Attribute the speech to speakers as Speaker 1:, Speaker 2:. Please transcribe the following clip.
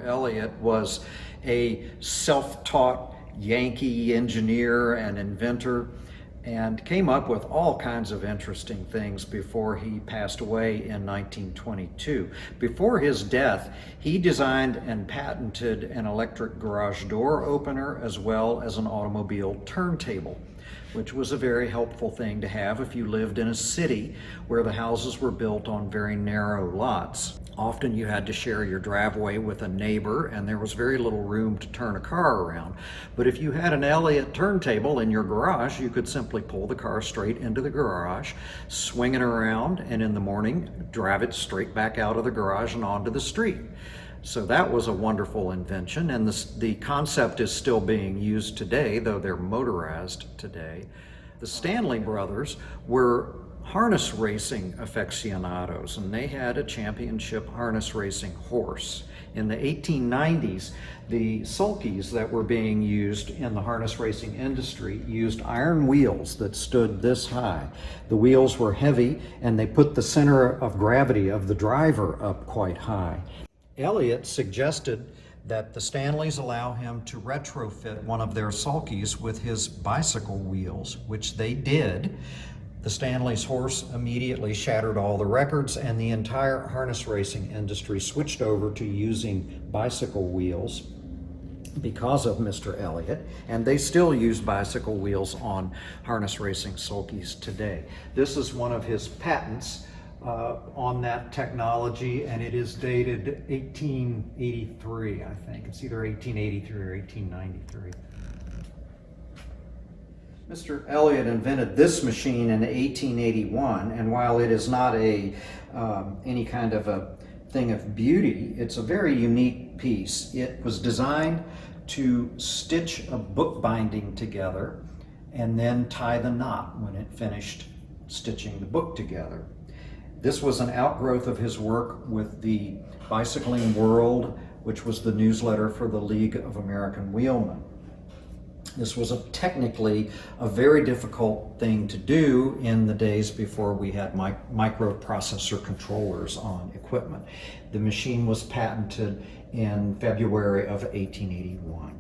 Speaker 1: Elliott was a self-taught Yankee engineer and inventor, and came up with all kinds of interesting things before he passed away in 1922. Before his death, he designed and patented an electric garage door opener as well as an automobile turntable, which was a very helpful thing to have if you lived in a city where the houses were built on very narrow lots. Often you had to share your driveway with a neighbor, and there was very little room to turn a car around. But if you had an Elliott turntable in your garage, you could simply pull the car straight into the garage, swing it around, and in the morning, drive it straight back out of the garage and onto the street. So that was a wonderful invention, and the concept is still being used today, though they're motorized today. The Stanley brothers were harness racing aficionados, and they had a championship harness racing horse. In the 1890s, the sulkies that were being used in the harness racing industry used iron wheels that stood this high. The wheels were heavy, and they put the center of gravity of the driver up quite high. Elliott suggested that the Stanleys allow him to retrofit one of their sulkies with his bicycle wheels, which they did. The Stanley's horse immediately shattered all the records, and the entire harness racing industry switched over to using bicycle wheels because of Mr. Elliott, and they still use bicycle wheels on harness racing sulkies today. This is one of his patents on that technology, and it is dated 1883, I think. It's either 1883 or 1893. Mr. Elliott invented this machine in 1881, and while it is not any kind of a thing of beauty, it's a very unique piece. It was designed to stitch a book binding together and then tie the knot when it finished stitching the book together. This was an outgrowth of his work with the Bicycling World, which was the newsletter for the League of American Wheelmen. This was technically a very difficult thing to do in the days before we had microprocessor controllers on equipment. The machine was patented in February of 1881.